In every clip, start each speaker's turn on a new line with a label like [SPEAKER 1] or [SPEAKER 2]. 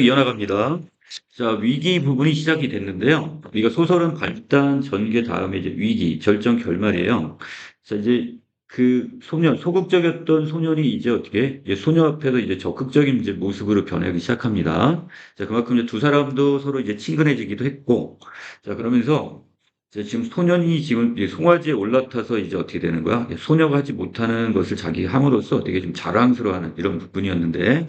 [SPEAKER 1] 이어나갑니다. 자, 위기 부분이 시작이 됐는데요. 우리가 소설은 발단, 전개, 다음에 이제 위기, 절정, 결말이에요. 자, 이제 그 소년, 소극적이었던 소년이 이제 어떻게, 이제 소녀 앞에서 이제 적극적인 이제 모습으로 변하기 시작합니다. 자, 그만큼 이제 두 사람도 서로 이제 친근해지기도 했고, 자, 그러면서 이제 지금 소년이 지금 이제 송아지에 올라타서 이제 어떻게 되는 거야? 소녀가 하지 못하는 것을 자기 함으로써 되게 좀 자랑스러워하는 이런 부분이었는데,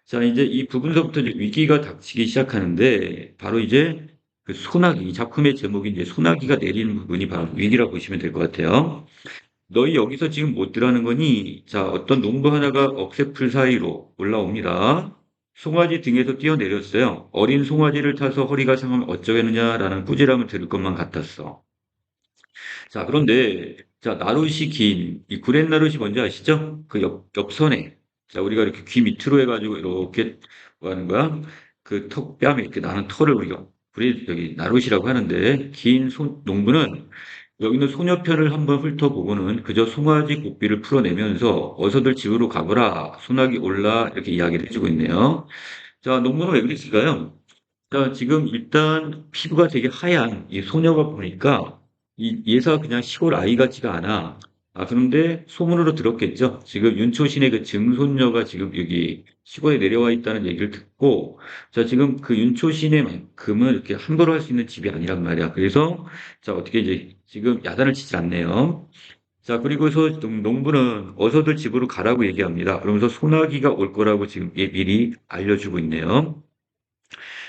[SPEAKER 1] 자, 이제 이 부분서부터 이제 위기가 닥치기 시작하는데, 바로 이제 그 소나기, 이 작품의 제목이 이제 소나기가 내리는 부분이 바로 위기라고 보시면 될 것 같아요. 너희 여기서 지금 못 들어가는 거니? 자, 어떤 농부 하나가 억새풀 사이로 올라옵니다. 송아지 등에서 뛰어내렸어요. 어린 송아지를 타서 허리가 상하면 어쩌겠느냐라는 꾸지람을 들을 것만 같았어. 자, 그런데, 자, 나룻이 긴, 이 구렛나룻이 뭔지 아시죠? 그 옆선에. 자, 우리가 이렇게 귀 밑으로 해가지고 이렇게 뭐 하는 거야? 그 뺨에 이렇게 나는 털을 우리가, 여기 나룻이라고 하는데, 긴 농부는 여기 있는 소녀편을 한번 훑어보고는 그저 송아지 고삐를 풀어내면서 어서들 집으로 가거라, 소나기 올라, 이렇게 이야기를 해주고 있네요. 자, 농부는 왜 그랬을까요? 자, 지금 일단 피부가 되게 하얀 이 소녀가 보니까 이 예사가 그냥 시골 아이 같지가 않아. 아, 그런데 소문으로 들었겠죠. 지금 윤초신의 그 증손녀가 지금 여기 시골에 내려와 있다는 얘기를 듣고, 자, 지금 그 윤초신의만큼은 이렇게 함부로 할 수 있는 집이 아니란 말이야. 그래서, 자, 어떻게 이제 지금 야단을 치지 않네요. 자, 그리고서 농부는 어서들 집으로 가라고 얘기합니다. 그러면서 소나기가 올 거라고 지금 미리 알려주고 있네요.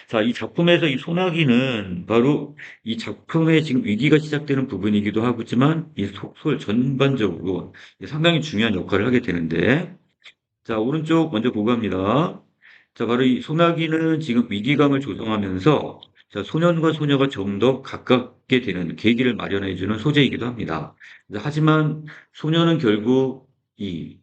[SPEAKER 1] 자, 이 작품에서 이 소나기는 바로 이 작품의 지금 위기가 시작되는 부분이기도 하지만 이 소설 전반적으로 상당히 중요한 역할을 하게 되는데, 자, 오른쪽 먼저 보고 갑니다. 자, 바로 이 소나기는 지금 위기감을 조성하면서 자, 소년과 소녀가 좀 더 가깝게 되는 계기를 마련해주는 소재이기도 합니다. 하지만 소녀는 결국 이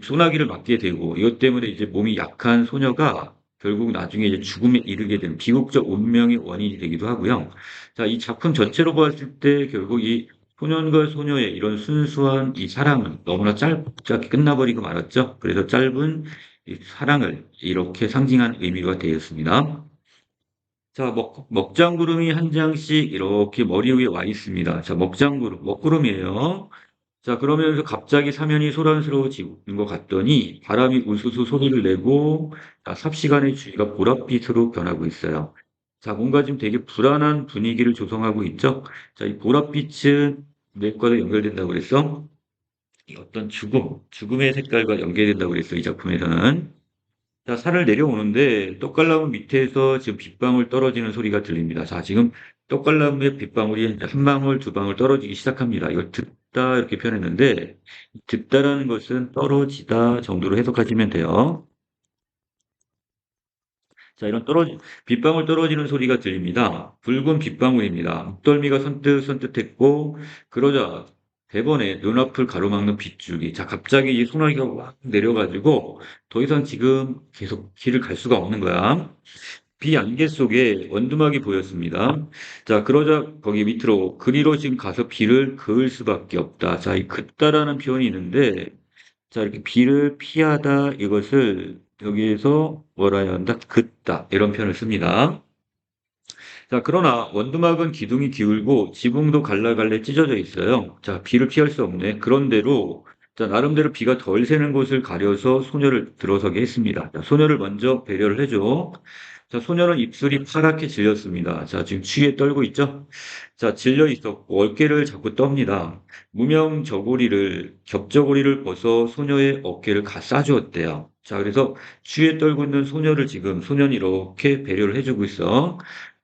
[SPEAKER 1] 소나기를 맞게 되고 이것 때문에 이제 몸이 약한 소녀가 결국 나중에 이제 죽음에 이르게 되는 비극적 운명의 원인이 되기도 하고요. 자, 이 작품 전체로 봤을 때 결국 이 소년과 소녀의 이런 순수한 이 사랑은 너무나 짧게 끝나버리고 말았죠. 그래서 짧은 이 사랑을 이렇게 상징한 의미가 되었습니다. 자, 먹장구름이 한 장씩 이렇게 머리 위에 와 있습니다. 자, 먹구름이에요. 자, 그러면서 갑자기 사면이 소란스러워지는 것 같더니 바람이 우수수 소리를 내고 자, 삽시간에 주위가 보랏빛으로 변하고 있어요. 자, 뭔가 지금 되게 불안한 분위기를 조성하고 있죠? 자, 이 보랏빛은 무엇과도 연결된다고 그랬어? 이 어떤 죽음의 색깔과 연결된다고 그랬어, 이 작품에서는. 자, 산을 내려오는데 떡갈나무 밑에서 지금 빗방울 떨어지는 소리가 들립니다. 자, 지금 떡갈나무에 빗방울이 한 방울, 두 방울 떨어지기 시작합니다. 이걸 듣다 이렇게 표현했는데 듣다라는 것은 떨어지다 정도로 해석하시면 돼요. 자, 빗방울 떨어지는 소리가 들립니다. 붉은 빗방울입니다. 목덜미가 선뜻선뜻했고, 그러자 대번에 눈앞을 가로막는 빗줄기. 자, 갑자기 이 소나기가 확 내려가지고, 더 이상 지금 계속 길을 갈 수가 없는 거야. 비 안개 속에 원두막이 보였습니다. 자, 그러자 거기 밑으로 그리로 지금 가서 비를 그을 수밖에 없다. 자, 이 긋다라는 표현이 있는데, 자, 이렇게 비를 피하다 이것을 여기에서 뭐라 해야 한다? 긋다. 이런 표현을 씁니다. 자, 그러나 원두막은 기둥이 기울고 지붕도 갈라갈래 찢어져 있어요. 자, 비를 피할 수 없네. 그런대로 자, 나름대로 비가 덜 새는 곳을 가려서 소녀를 들어서게 했습니다. 자, 소녀를 먼저 배려를 해줘. 자, 소녀는 입술이 파랗게 질렸습니다. 자, 지금 추위에 떨고 있죠? 자, 질려 있었고 어깨를 자꾸 떱니다. 무명 겹저고리를 벗어 소녀의 어깨를 싸주었대요. 자, 그래서 추위에 떨고 있는 소녀를 지금 소년이 이렇게 배려를 해주고 있어.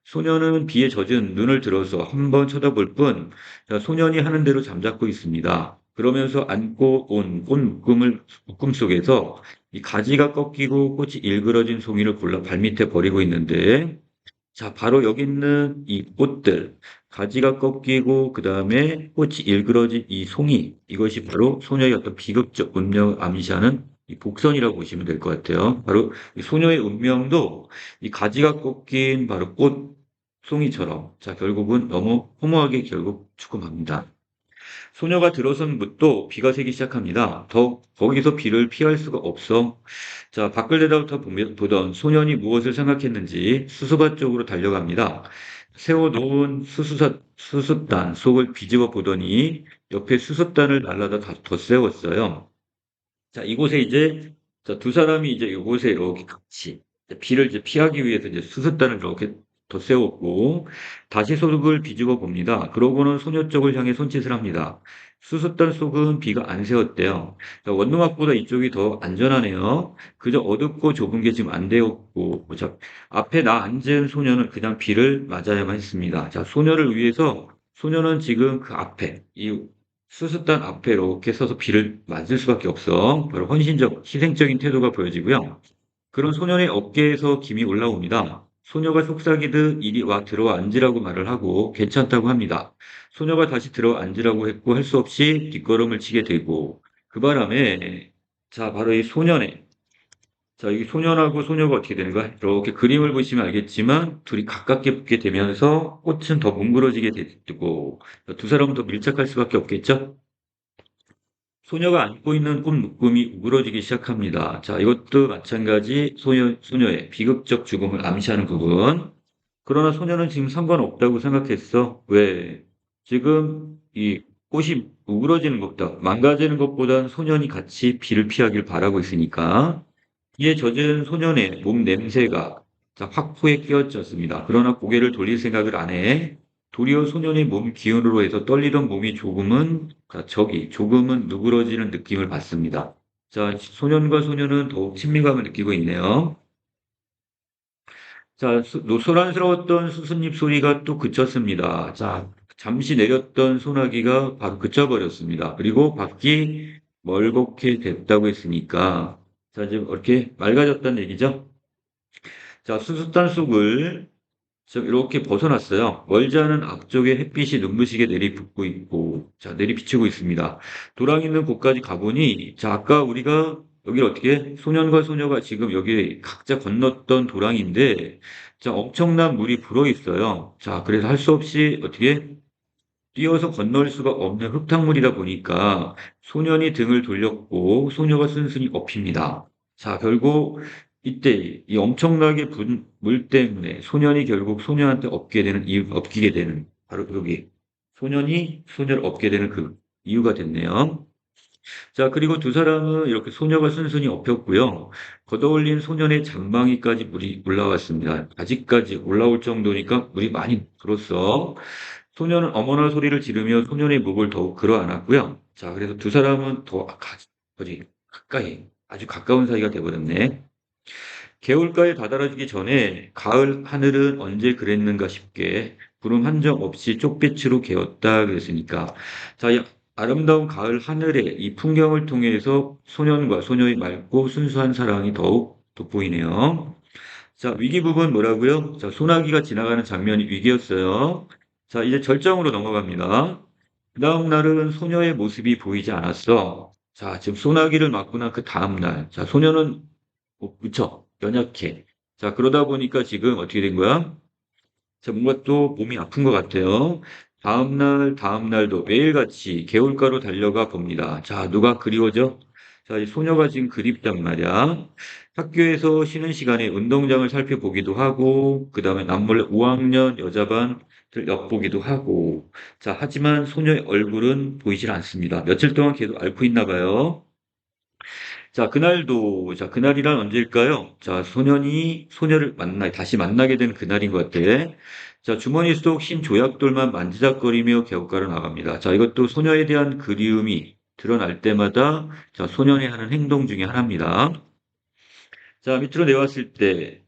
[SPEAKER 1] 소년은 비에 젖은 눈을 들어서 한번 쳐다볼 뿐, 자, 소년이 하는 대로 잠자코 있습니다. 그러면서 안고 온 묶음 속에서 이 가지가 꺾이고 꽃이 일그러진 송이를 골라 발밑에 버리고 있는데, 자, 바로 여기 있는 이 꽃들, 가지가 꺾이고, 그 다음에 꽃이 일그러진 이 송이, 이것이 바로 소녀의 어떤 비극적 운명을 암시하는 이 복선이라고 보시면 될 것 같아요. 바로 이 소녀의 운명도 이 가지가 꺾인 바로 송이처럼, 자, 결국은 너무 허무하게 결국 죽음합니다. 소녀가 들어선부터 비가 새기 시작합니다. 거기서 비를 피할 수가 없어. 자, 밖을 내다부터 보던 소년이 무엇을 생각했는지 수수밭 쪽으로 달려갑니다. 세워놓은 수숫단 속을 뒤집어 보더니 옆에 수숫단을 날라다 덧세웠어요. 자, 이곳에 이제, 자, 두 사람이 이제 이곳에 이렇게 같이 비를 이제 피하기 위해서 이제 수숫단을 이렇게 덧세웠고, 다시 속을 뒤집어 봅니다. 그러고는 소녀 쪽을 향해 손짓을 합니다. 수숫단 속은 비가 안 새었대요. 자, 원룸악보다 이쪽이 더 안전하네요. 그저 어둡고 좁은 게 지금 안 되었고, 자, 앞에 나 앉은 소녀는 그냥 비를 맞아야만 했습니다. 자, 소녀를 위해서 소녀는 지금 그 앞에, 이 수습단 앞에 이렇게 서서 비를 맞을 수밖에 없어. 바로 헌신적, 희생적인 태도가 보여지고요. 그런 소년의 어깨에서 김이 올라옵니다. 소녀가 속삭이듯 이리 와 들어와 앉으라고 말을 하고 괜찮다고 합니다. 소녀가 다시 들어와 앉으라고 했고 할 수 없이 뒷걸음을 치게 되고 그 바람에 자 바로 이 소년의 자, 이 소년하고 소녀가 어떻게 되는가? 이렇게 그림을 보시면 알겠지만 둘이 가깝게 붙게 되면서 꽃은 더 뭉그러지게 되고 두 사람은 더 밀착할 수밖에 없겠죠? 소녀가 안고 있는 꽃 묶음이 우그러지기 시작합니다. 자, 이것도 마찬가지 소녀의 비극적 죽음을 암시하는 부분. 그러나 소녀는 지금 상관없다고 생각했어. 왜? 지금 이 꽃이 우그러지는 것보다, 망가지는 것보단 소년이 같이 비를 피하길 바라고 있으니까. 이에 젖은 소년의 몸 냄새가 자, 확포에 끼얹혔습니다. 그러나 고개를 돌릴 생각을 안 해. 도리어 소년의 몸 기운으로 해서 떨리던 몸이 조금은 누그러지는 느낌을 받습니다. 자, 소년과 소녀는 더욱 친밀감을 느끼고 있네요. 자, 소란스러웠던 수순잎 소리가 또 그쳤습니다. 자, 잠시 내렸던 소나기가 바로 그쳐버렸습니다. 그리고 밖이 멀겋게 됐다고 했으니까, 자, 지금 이렇게 맑아졌다는 얘기죠? 자, 수숫단 속을 지금 이렇게 벗어났어요. 멀지 않은 앞쪽에 햇빛이 눈부시게 내리붙고 있고, 자, 내리비추고 있습니다. 도랑 있는 곳까지 가보니, 자, 아까 우리가 여기를 어떻게, 소년과 소녀가 지금 여기 각자 건넜던 도랑인데, 자, 엄청난 물이 불어 있어요. 자, 그래서 할 수 없이 어떻게 뛰어서 건널 수가 없는 흙탕물이다 보니까 소년이 등을 돌렸고 소녀가 순순히 업힙니다. 자, 결국 이때 이 엄청나게 분 물 때문에 소년이 결국 소녀한테 엎기게 되는 바로 여기 소년이 소녀를 업게 되는 그 이유가 됐네요. 자, 그리고 두 사람은 이렇게 소녀가 순순히 업혔고요. 걷어올린 소년의 잔망이까지 물이 올라왔습니다. 아직까지 올라올 정도니까 물이 많이 들었어. 소년은 어머나 소리를 지르며 소년의 목을 더욱 끌어안았고요. 자, 그래서 두 사람은 가까이, 아주 가까운 사이가 되버렸네. 개울가에 다다라지기 전에 가을 하늘은 언제 그랬는가 싶게 구름 한 점 없이 쪽빛으로 개었다 그랬으니까 자, 이 아름다운 가을 하늘의 이 풍경을 통해서 소년과 소녀의 맑고 순수한 사랑이 더욱 돋보이네요. 자, 위기 부분 뭐라고요? 자, 소나기가 지나가는 장면이 위기였어요. 자, 이제 절정으로 넘어갑니다. 그 다음 날은 소녀의 모습이 보이지 않았어. 자, 지금 소나기를 맞고 난 그 다음 날. 자, 소녀는 그쵸? 연약해. 자, 그러다 보니까 지금 어떻게 된 거야? 자, 뭔가 또 몸이 아픈 것 같아요. 다음 날도 매일같이 개울가로 달려가 봅니다. 자, 누가 그리워져? 자, 이 소녀가 지금 그립단 말이야. 학교에서 쉬는 시간에 운동장을 살펴보기도 하고, 그 다음에 남몰래 5학년 여자반을 엿보기도 하고, 자, 하지만 소녀의 얼굴은 보이질 않습니다. 며칠 동안 계속 앓고 있나 봐요. 자, 자, 그날이란 언제일까요? 자, 소년이 소녀를 다시 만나게 된 그날인 것 같아. 자, 주머니 속 흰 조약돌만 만지작거리며 개울가로 나갑니다. 자, 이것도 소녀에 대한 그리움이 드러날 때마다, 자, 소년이 하는 행동 중에 하나입니다. 자, 밑으로 내려왔을 때,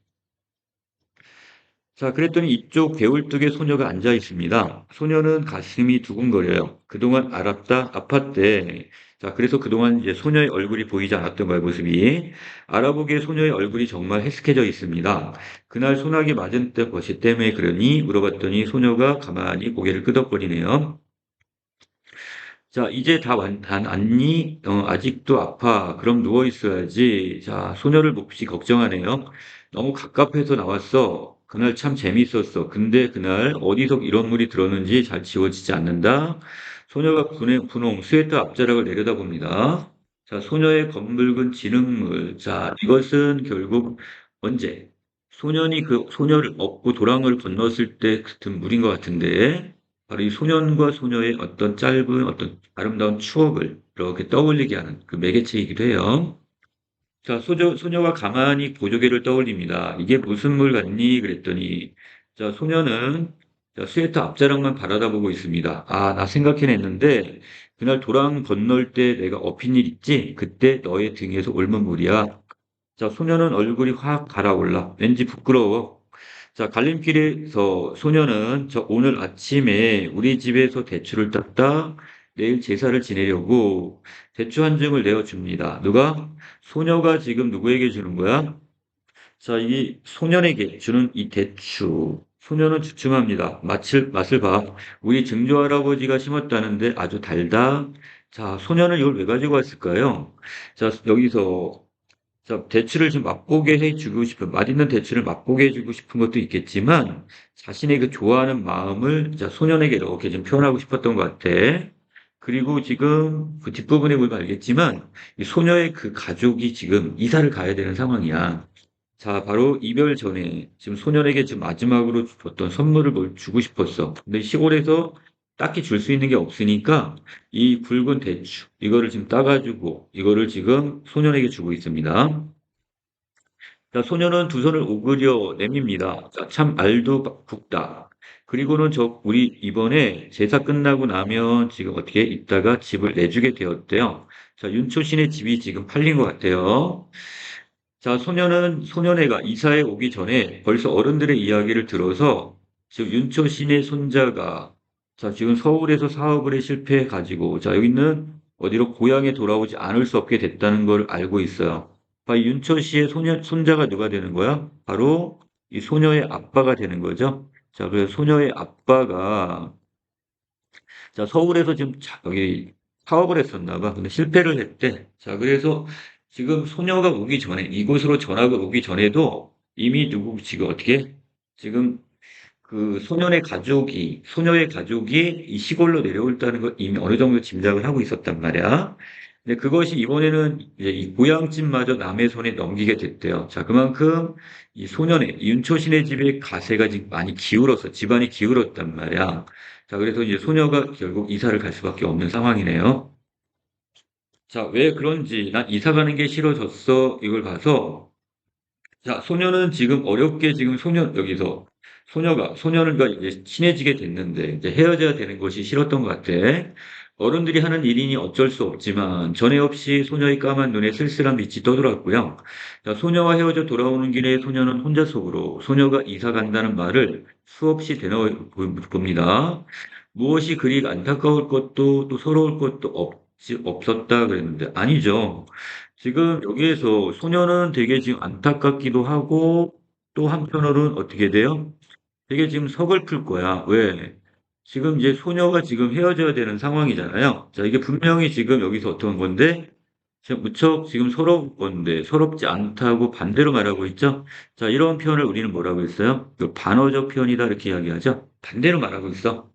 [SPEAKER 1] 자, 그랬더니 이쪽 개울뚝에 소녀가 앉아 있습니다. 소녀는 가슴이 두근거려요. 그동안 아팠대. 자, 그래서 그동안 이제 소녀의 얼굴이 보이지 않았던 거예요, 모습이. 알아보기에 소녀의 얼굴이 정말 헤스케져 있습니다. 그날 소나기 맞은 것이 때문에 그러니 물어봤더니 소녀가 가만히 고개를 끄덕거리네요. 자, 이제 다 낫니? 아직도 아파. 그럼 누워 있어야지. 자, 소녀를 몹시 걱정하네요. 너무 갑갑해서 나왔어. 그날 참 재밌었어. 근데 그날 어디서 이런 물이 들었는지 잘 지워지지 않는다. 소녀가 분홍 스웨터 앞자락을 내려다봅니다. 자, 소녀의 검붉은 진흙물. 자, 이것은 결국 언제? 소년이 그 소녀를 업고 도랑을 건넜을 때 같은 물인 것 같은데, 바로 이 소년과 소녀의 어떤 짧은 어떤 아름다운 추억을 이렇게 떠올리게 하는 그 매개체이기도 해요. 자, 소녀가 가만히 보조개를 떠올립니다. 이게 무슨 물 같니? 그랬더니, 자, 소녀는 자, 스웨터 앞자락만 바라다보고 있습니다. 아, 나 생각해냈는데, 그날 도랑 건널 때 내가 업힌 일 있지? 그때 너의 등에서 옮은 물이야. 자, 소녀는 얼굴이 확 달아올라. 왠지 부끄러워. 자, 갈림길에서 소녀는 저 오늘 아침에 우리 집에서 대추를 땄다. 내일 제사를 지내려고 대추 한 증을 내어줍니다. 누가? 소녀가 지금 누구에게 주는 거야? 자, 이 소년에게 주는 이 대추. 소녀는 주춤합니다. 맛을 봐. 우리 증조 할아버지가 심었다는데 아주 달다. 자, 소녀는 이걸 왜 가지고 왔을까요? 자, 여기서 자, 대추를 좀 맛보게 해주고 싶은, 맛있는 대추를 맛보게 해주고 싶은 것도 있겠지만, 자신의 그 좋아하는 마음을 자, 소년에게 이렇게 좀 표현하고 싶었던 것 같아. 그리고 지금 그 뒷부분에 보면 알겠지만, 이 소녀의 그 가족이 지금 이사를 가야 되는 상황이야. 자, 바로 이별 전에 지금 소년에게 지금 마지막으로 줬던 선물을 뭘 주고 싶었어. 근데 시골에서 딱히 줄 수 있는 게 없으니까 이 굵은 대추, 이거를 지금 따가지고 이거를 지금 소년에게 주고 있습니다. 자, 소년은 두 손을 오그려 내밉니다. 자, 참 알도 굵다. 그리고는 우리 이번에 제사 끝나고 나면 지금 어떻게 있다가 집을 내주게 되었대요. 자, 윤초 씨네 집이 지금 팔린 것 같아요. 자, 소년애가 이사에 오기 전에 벌써 어른들의 이야기를 들어서 지금 윤초 씨네 손자가 자, 지금 서울에서 사업을 해 실패해 가지고 자, 여기는 어디로 고향에 돌아오지 않을 수 없게 됐다는 걸 알고 있어요. 이 윤초 씨의 손자가 누가 되는 거야? 바로 이 소녀의 아빠가 되는 거죠. 자, 그래서 소녀의 아빠가 자, 서울에서 지금 여기 사업을 했었나 봐. 근데 실패를 했대. 자, 그래서 지금 소녀가 오기 전에, 이곳으로 전학을 오기 전에도 이미 지금 어떻게? 지금 그 소녀의 가족이 이 시골로 내려올다는 걸 이미 어느 정도 짐작을 하고 있었단 말이야. 근데 그것이 이번에는 이제 이 고향집마저 남의 손에 넘기게 됐대요. 자, 그만큼 이 윤초신의 집의 가세가 지금 많이 집안이 기울었단 말이야. 자, 그래서 이제 소녀가 결국 이사를 갈 수밖에 없는 상황이네요. 자, 왜 그런지, 난 이사 가는 게 싫어졌어. 이걸 봐서 자, 소녀는 지금 어렵게 지금 여기서 소녀가 이제 친해지게 됐는데, 이제 헤어져야 되는 것이 싫었던 것 같아. 어른들이 하는 일이니 어쩔 수 없지만, 전에 없이 소녀의 까만 눈에 쓸쓸한 빛이 떠돌았고요. 자, 소녀와 헤어져 돌아오는 길에 소녀는 혼자 속으로 소녀가 이사 간다는 말을 수없이 되뇌어 봅니다. 무엇이 그리 안타까울 것도 또 서러울 것도 없었다 그랬는데, 아니죠. 지금 여기에서 소녀는 되게 지금 안타깝기도 하고 또 한편으로는 어떻게 돼요? 되게 지금 서글플 거야. 왜? 지금 이제 소녀가 지금 헤어져야 되는 상황이잖아요. 자, 이게 분명히 지금 여기서 어떤 건데, 지금 무척 지금 서러운 건데, 서럽지 않다고 반대로 말하고 있죠? 자, 이런 표현을 우리는 뭐라고 했어요? 그 반어적 표현이다, 이렇게 이야기하죠? 반대로 말하고 있어.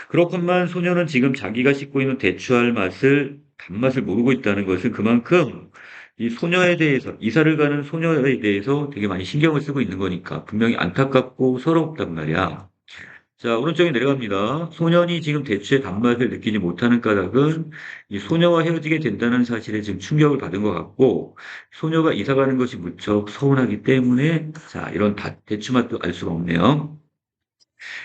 [SPEAKER 1] 그렇건만 소녀는 지금 자기가 씻고 있는 대추알 단맛을 모르고 있다는 것은 그만큼 이 소녀에 대해서, 이사를 가는 소녀에 대해서 되게 많이 신경을 쓰고 있는 거니까 분명히 안타깝고 서럽단 말이야. 자, 오른쪽에 내려갑니다. 소년이 지금 대추의 단맛을 느끼지 못하는 까닭은 이 소녀와 헤어지게 된다는 사실에 지금 충격을 받은 것 같고, 소녀가 이사 가는 것이 무척 서운하기 때문에, 자, 이런 대추 맛도 알 수가 없네요.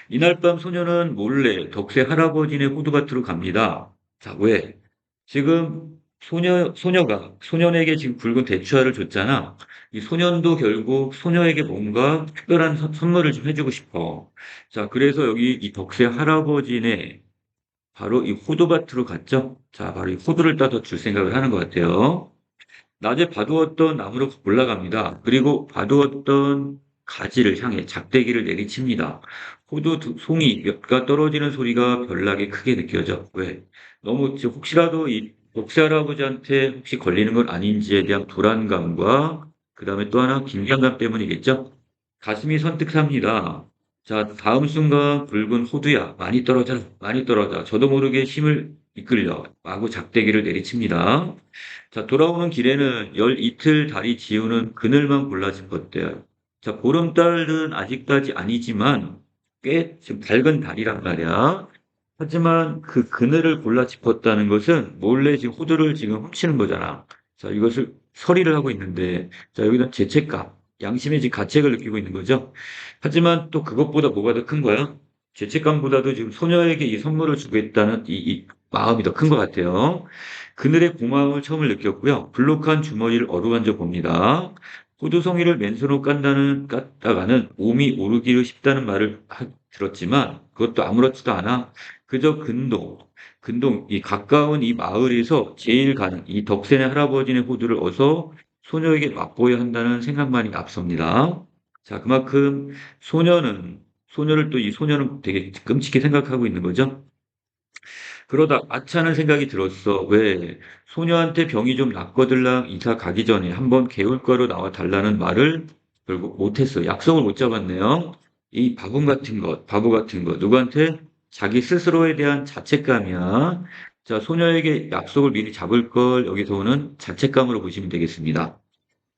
[SPEAKER 1] 이날 밤 소녀는 몰래 덕세 할아버지네 호두밭으로 갑니다. 자, 왜? 지금 소녀가 소년에게 지금 굵은 대추알을 줬잖아. 이 소년도 결국 소녀에게 뭔가 특별한 선물을 좀 해주고 싶어. 자, 그래서 여기 이 덕세 할아버지네 바로 이 호두밭으로 갔죠. 자, 바로 이 호두를 따서 줄 생각을 하는 것 같아요. 낮에 봐두었던 나무로 올라갑니다. 그리고 봐두었던 가지를 향해 작대기를 내리칩니다. 송이 몇 가 떨어지는 소리가 별나게 크게 느껴져. 왜? 너무 혹시라도 이 독세 할아버지한테 혹시 걸리는 건 아닌지에 대한 불안감과 그 다음에 또 하나 긴장감 때문이겠죠? 가슴이 선뜩 삽니다. 자, 다음 순간 붉은 호두야, 많이 떨어져, 많이 떨어져. 저도 모르게 힘을 이끌려 마구 작대기를 내리칩니다. 자, 돌아오는 길에는 열 이틀 다리 지우는 그늘만 골라 짚었대요. 자, 보름달은 아직까지 아니지만 꽤 지금 밝은 달이란 말이야. 하지만 그 그늘을 골라 짚었다는 것은 몰래 지금 호두를 지금 훔치는 거잖아. 자, 이것을 서리를 하고 있는데, 자, 여기는 죄책감, 양심의 지금 가책을 느끼고 있는 거죠. 하지만 또 그것보다 뭐가 더 큰 거야? 죄책감보다도 지금 소녀에게 이 선물을 주겠다는 이 마음이 더 큰 것 같아요. 그늘의 고마움을 처음을 느꼈고요. 불룩한 주머니를 어루만져 봅니다. 호두송이를 맨손으로 깠다가는 몸이 오르기를 쉽다는 말을 들었지만 그것도 아무렇지도 않아. 그저 이 가까운 이 마을에서 제일 가는 이 덕세네 할아버지네 호두를 어서 소녀에게 맛보여야 한다는 생각만이 앞섭니다. 자, 그만큼 소녀를 또 이 소녀는 되게 끔찍히 생각하고 있는 거죠. 그러다 아차는 생각이 들었어. 왜? 소녀한테 병이 좀 낫거들랑 이사 가기 전에 한번 개울가로 나와 달라는 말을 결국 못했어. 약속을 못 잡았네요. 이 바보 같은 것. 누구한테? 자기 스스로에 대한 자책감이야. 자, 소녀에게 약속을 미리 잡을 걸 여기서 오는 자책감으로 보시면 되겠습니다.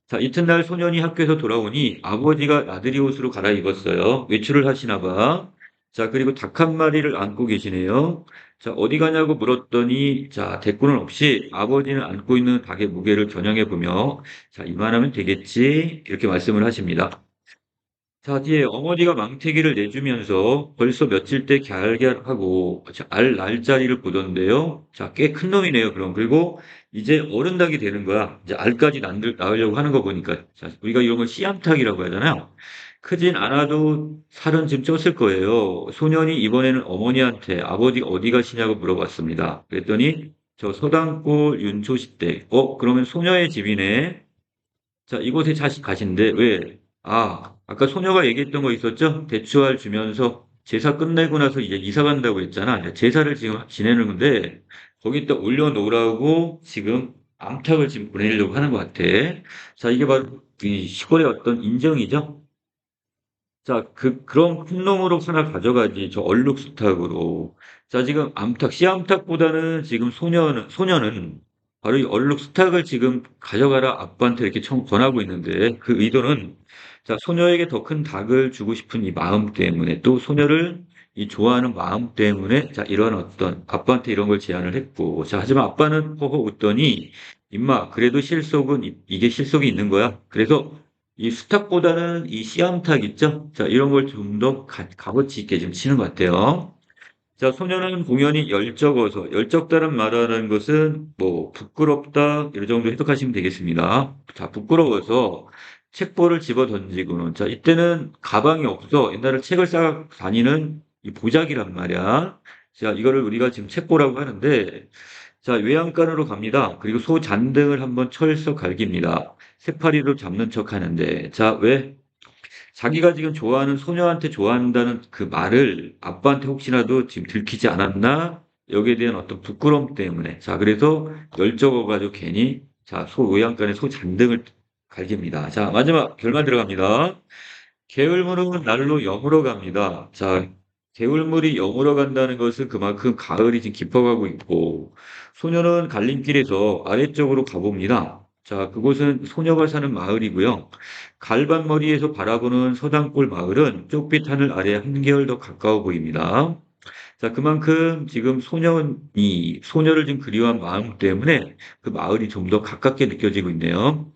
[SPEAKER 1] 자, 이튿날 소년이 학교에서 돌아오니 아버지가 나들이 옷으로 갈아입었어요. 외출을 하시나 봐. 자, 그리고 닭 한 마리를 안고 계시네요. 자, 어디 가냐고 물었더니, 자, 대꾸는 없이 아버지는 안고 있는 닭의 무게를 겨냥해 보며, 자, 이만하면 되겠지. 이렇게 말씀을 하십니다. 자, 뒤에 어머니가 망태기를 내주면서 벌써 며칠째 갸알갸알하고 알 날짜리를 보던데요. 자, 꽤 큰 놈이네요, 그럼. 그리고 이제 어른 닭이 되는 거야. 이제 알까지 낳으려고 하는 거 보니까. 자, 우리가 이런 걸 씨암탉이라고 하잖아요. 크진 않아도 살은 지금 쪘을 거예요. 소년이 이번에는 어머니한테 아버지 어디 가시냐고 물어봤습니다. 그랬더니 저 서당골 윤초시댁. 그러면 소녀의 집이네. 자, 이곳에 자식 가신데 왜? 아까 소녀가 얘기했던 거 있었죠? 대추알 주면서 제사 끝내고 나서 이제 이사 간다고 했잖아. 제사를 지금 지내는 건데 거기다 올려놓으라고 지금 암탉을 지금 보내려고 하는 것 같아. 자, 이게 바로 이 시골의 어떤 인정이죠? 자, 그런 큰 놈으로 하나 가져가지, 저 얼룩스탁으로. 자, 지금 씨암탉보다는 지금 소녀는 바로 이 얼룩스탁을 지금 가져가라 아빠한테 이렇게 권하고 있는데 그 의도는 자, 소녀에게 더 큰 닭을 주고 싶은 이 마음 때문에 또 소녀를 이 좋아하는 마음 때문에 자, 이런 어떤 아빠한테 이런 걸 제안을 했고 자, 하지만 아빠는 허허 웃더니 임마, 그래도 실속은 이게 실속이 있는 거야. 그래서 이 수탉보다는 이 씨암탉 있죠? 자, 이런 걸 좀 더 값어치 있게 좀 치는 것 같아요. 자, 소녀는 공연이 열적다는 말하는 것은 뭐, 부끄럽다, 이런 정도 해석하시면 되겠습니다. 자, 부끄러워서 책보를 집어 던지고는, 자, 이때는 가방이 없어. 옛날에 책을 싸 다니는 이 보자기란 말이야. 자, 이거를 우리가 지금 책보라고 하는데, 자, 외양간으로 갑니다. 그리고 소 잔등을 한번 철썩 갈깁니다. 새파리로 잡는 척 하는데, 자, 왜? 자기가 지금 좋아하는 소녀한테 좋아한다는 그 말을 아빠한테 혹시라도 지금 들키지 않았나? 여기에 대한 어떤 부끄러움 때문에. 자, 그래서 열적어가지고 괜히, 자, 소 외양간에 소 잔등을 갈깁니다. 자, 마지막 결말 들어갑니다. 개울물은 날로 여물어 갑니다. 자, 개울물이 여물어 간다는 것은 그만큼 가을이 지금 깊어가고 있고, 소녀는 갈림길에서 아래쪽으로 가봅니다. 자, 그곳은 소녀가 사는 마을이고요. 갈반머리에서 바라보는 서당골 마을은 쪽빛 하늘 아래 한결 더 가까워 보입니다. 자, 그만큼 지금 소녀를 좀 그리워한 마음 때문에 그 마을이 좀 더 가깝게 느껴지고 있네요.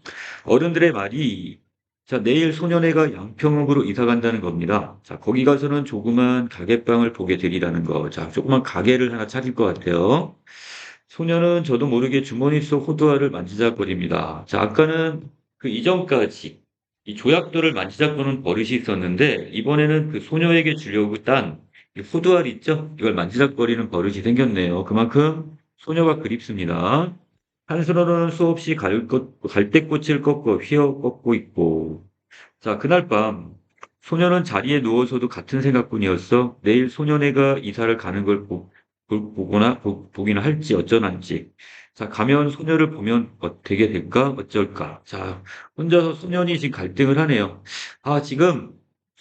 [SPEAKER 1] 어른들의 말이 자, 내일 소년회가 양평읍으로 이사 간다는 겁니다. 자, 거기 가서는 조그만 가게방을 보게 되리라는 거. 자, 조그만 가게를 하나 차릴 것 같아요. 소년은 저도 모르게 주머니 속 호두알을 만지작거립니다. 자, 아까는 그 이전까지 이 조약돌을 만지작거리는 버릇이 있었는데, 이번에는 그 소녀에게 주려고 딴 이 호두알 있죠? 이걸 만지작거리는 버릇이 생겼네요. 그만큼 소녀가 그립습니다. 한손으로는 수없이 갈대꽃을 꺾어 휘어 꺾고 있고. 자, 그날 밤, 소녀는 자리에 누워서도 같은 생각뿐이었어. 내일 소녀네가 이사를 가는 걸 보기나 할지 어쩌난지. 자, 가면 소녀를 보면 되게 될까? 어쩔까? 자, 혼자서 소년이 지금 갈등을 하네요. 지금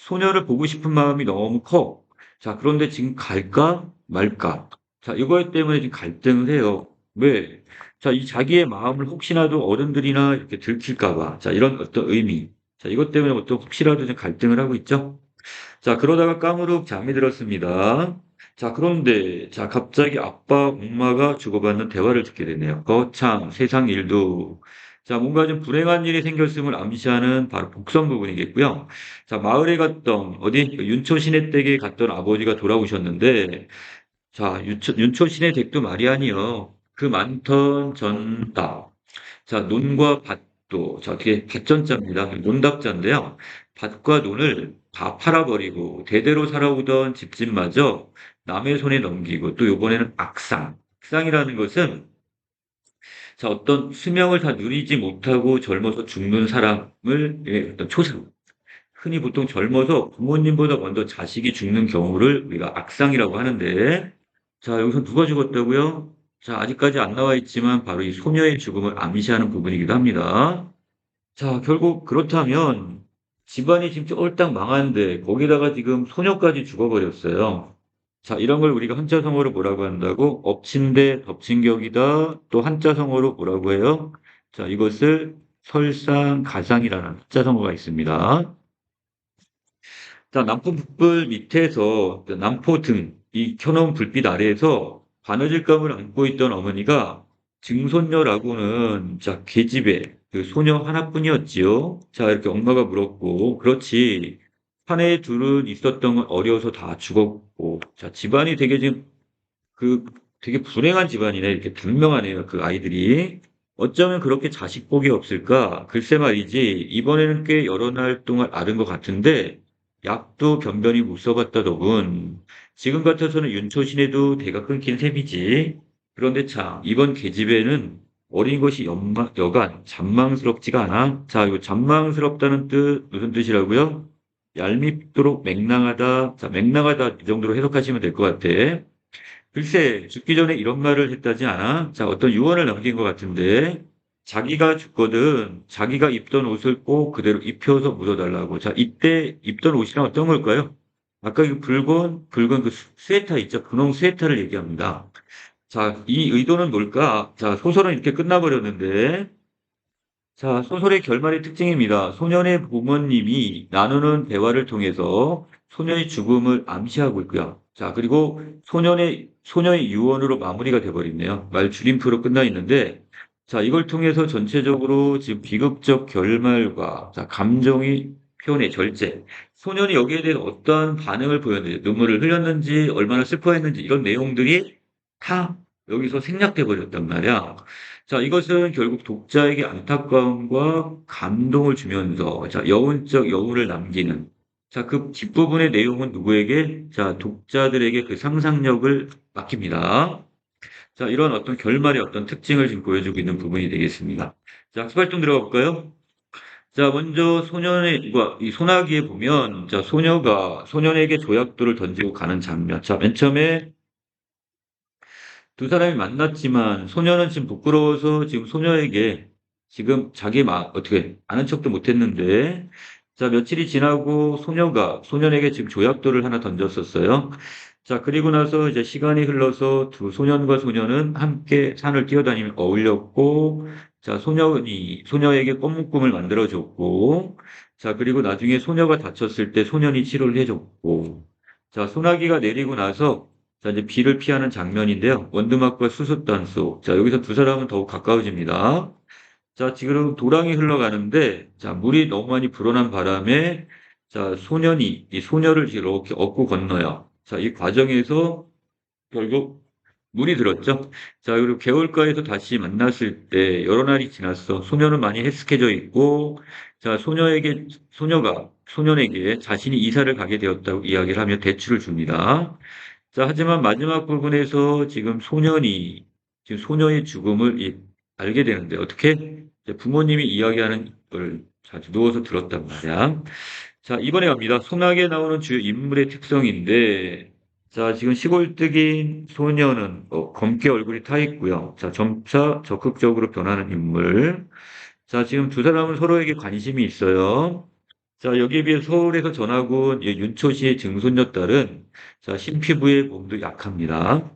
[SPEAKER 1] 소녀를 보고 싶은 마음이 너무 커. 자, 그런데 지금 갈까 말까? 자, 이것 때문에 지금 갈등을 해요. 왜? 자, 이 자기의 마음을 혹시라도 어른들이나 이렇게 들킬까 봐. 자, 이런 어떤 의미. 자, 이것 때문에 어떤 혹시라도 좀 갈등을 하고 있죠? 자, 그러다가 까무룩 잠이 들었습니다. 자, 그런데, 자, 갑자기 아빠, 엄마가 주고받는 대화를 듣게 되네요. 거참, 세상 일도. 자, 뭔가 좀 불행한 일이 생겼음을 암시하는 바로 복선 부분이겠고요. 자, 마을에 갔던, 어디, 윤초 시내 댁에 갔던 아버지가 돌아오셨는데, 자, 윤초 시내 댁도 말이 아니요. 그 많던 전답. 자, 논과 밭도, 자, 뒤에 밭전자입니다. 논답자인데요. 밭과 논을 다 팔아버리고, 대대로 살아오던 집집마저 남의 손에 넘기고, 또 요번에는 악상. 악상이라는 것은, 자, 어떤 수명을 다 누리지 못하고 젊어서 죽는 사람을, 예, 어떤 초상. 흔히 보통 젊어서 부모님보다 먼저 자식이 죽는 경우를 우리가 악상이라고 하는데, 자, 여기서 누가 죽었다고요? 자, 아직까지 안 나와 있지만 바로 이 소녀의 죽음을 암시하는 부분이기도 합니다. 자, 결국 그렇다면 집안이 지금 쫄딱 망한데 거기다가 지금 소녀까지 죽어버렸어요. 자, 이런 걸 우리가 한자성어로 뭐라고 한다고? 엎친 데 덮친 격이다. 또 한자성어로 뭐라고 해요? 자, 이것을 설상가상이라는 한자성어가 있습니다. 자, 남포 북불 밑에서 그 남포 등 이 켜놓은 불빛 아래에서 바느질감을 안고 있던 어머니가 증손녀라고는 자, 계집애 그 소녀 하나뿐이었지요. 자, 이렇게 엄마가 물었고, 그렇지. 사내에 둘은 있었던 건 어려서 다 죽었고, 자, 집안이 되게 지금 그 되게 불행한 집안이네. 이렇게 단명하네요. 그 아이들이. 어쩌면 그렇게 자식 복이 없을까? 글쎄 말이지. 이번에는 꽤 여러 날 동안 앓은 것 같은데, 약도 변변히 못 써봤다더군. 지금 같아서는 윤초신에도 대가 끊긴 셈이지. 그런데 참, 이번 계집애는 어린 것이 여간 잔망스럽지가 않아? 자, 이거 잔망스럽다는 뜻, 무슨 뜻이라고요? 얄밉도록 맹랑하다. 자, 맹랑하다. 이 정도로 해석하시면 될 것 같아. 글쎄, 죽기 전에 이런 말을 했다지 않아? 자, 어떤 유언을 남긴 것 같은데, 자기가 죽거든, 자기가 입던 옷을 꼭 그대로 입혀서 묻어달라고. 자, 이때 입던 옷이랑 어떤 걸까요? 아까 그 붉은 그 스웨터 있죠? 분홍 스웨터를 얘기합니다. 자, 이 의도는 뭘까? 자, 소설은 이렇게 끝나버렸는데, 자, 소설의 결말의 특징입니다. 소년의 부모님이 나누는 대화를 통해서 소년의 죽음을 암시하고 있고요. 자, 그리고 소녀의 유언으로 마무리가 돼버리네요. 말 줄임표로 끝나 있는데, 자, 이걸 통해서 전체적으로 지금 비극적 결말과, 자, 감정이 표현의 절제. 소년이 여기에 대해 어떤 반응을 보였는지, 눈물을 흘렸는지, 얼마나 슬퍼했는지, 이런 내용들이 다 여기서 생략돼 버렸단 말이야. 자, 이것은 결국 독자에게 안타까움과 감동을 주면서, 자, 여운적 여운을 남기는, 자, 그 뒷부분의 내용은 누구에게? 자, 독자들에게 그 상상력을 맡깁니다. 자, 이런 어떤 결말의 어떤 특징을 지금 보여주고 있는 부분이 되겠습니다. 자, 학습활동 들어가 볼까요? 자, 먼저 이 소나기에 보면, 자, 소녀가 소년에게 조약돌을 던지고 가는 장면. 자, 맨 처음에 두 사람이 만났지만 소녀는 지금 부끄러워서 지금 소녀에게 지금 어떻게 아는 척도 못했는데 자, 며칠이 지나고 소녀가 소년에게 지금 조약돌을 하나 던졌었어요. 자, 그리고 나서 이제 시간이 흘러서 두 소년과 소녀는 함께 산을 뛰어다니며 어울렸고 자, 소녀에게 꽃묶음을 만들어줬고 자, 그리고 나중에 소녀가 다쳤을 때 소년이 치료를 해줬고 자, 소나기가 내리고 나서 자, 이제 비를 피하는 장면인데요. 원두막과 수숫단소. 자, 여기서 두 사람은 더욱 가까워집니다. 자, 지금 도랑이 흘러가는데, 자, 물이 너무 많이 불어난 바람에, 자, 이 소녀를 이렇게 업고 건너요. 자, 이 과정에서 결국 물이 들었죠. 자, 그리고 개울가에서 다시 만났을 때, 여러 날이 지났어. 소녀는 많이 헬스케져 있고, 자, 소년에게 자신이 이사를 가게 되었다고 이야기를 하며 대출을 줍니다. 자, 하지만 마지막 부분에서 지금 소녀의 죽음을 알게 되는데, 어떻게? 이제 부모님이 이야기하는 걸 자주 누워서 들었단 말이야. 자, 이번에 갑니다. 소나기에 나오는 주요 인물의 특성인데, 자, 지금 시골뜨긴 소녀는 검게 얼굴이 타 있고요. 자, 점차 적극적으로 변하는 인물. 자, 지금 두 사람은 서로에게 관심이 있어요. 자, 여기에 비해 서울에서 전학 온 윤초시의 증손녀 딸은 자, 신피부에 몸도 약합니다.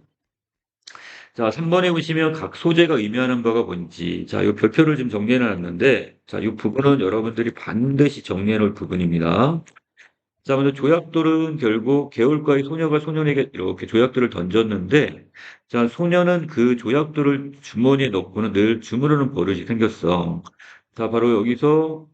[SPEAKER 1] 자, 3번에 보시면 각 소재가 의미하는 바가 뭔지. 자, 이 별표를 좀 정리해 놨는데, 자, 이 부분은 여러분들이 반드시 정리해 놓을 부분입니다. 자, 먼저 조약돌은 결국 개울가의 소녀가 소년에게 이렇게 조약돌을 던졌는데, 자, 소녀는 그 조약돌을 주머니에 넣고는 늘 주무르는 버릇이 생겼어. 자, 바로 여기서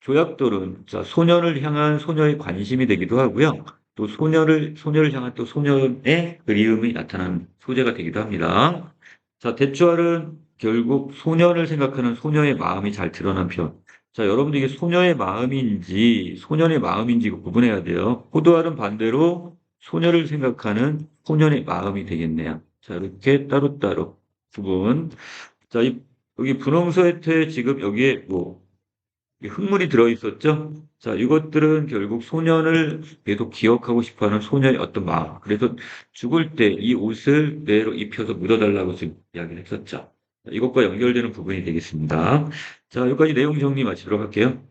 [SPEAKER 1] 조약돌은 자, 소년을 향한 소녀의 관심이 되기도 하고요. 또 소녀를 향한 또 소년의 그리움이 나타나는 소재가 되기도 합니다. 자, 대추알은 결국 소년을 생각하는 소녀의 마음이 잘 드러난 편. 자, 여러분들 이게 소녀의 마음인지 소년의 마음인지 이거 구분해야 돼요. 포도알은 반대로 소녀를 생각하는 소년의 마음이 되겠네요. 자, 이렇게 따로따로 구분. 자, 여기 분홍소의 퇴 지금 여기에 뭐 흙물이 들어있었죠? 자, 이것들은 결국 소년을 계속 기억하고 싶어 하는 소년의 어떤 마음. 그래서 죽을 때 이 옷을 내로 입혀서 묻어달라고 지금 이야기를 했었죠. 자, 이것과 연결되는 부분이 되겠습니다. 자, 여기까지 내용 정리 마치도록 할게요.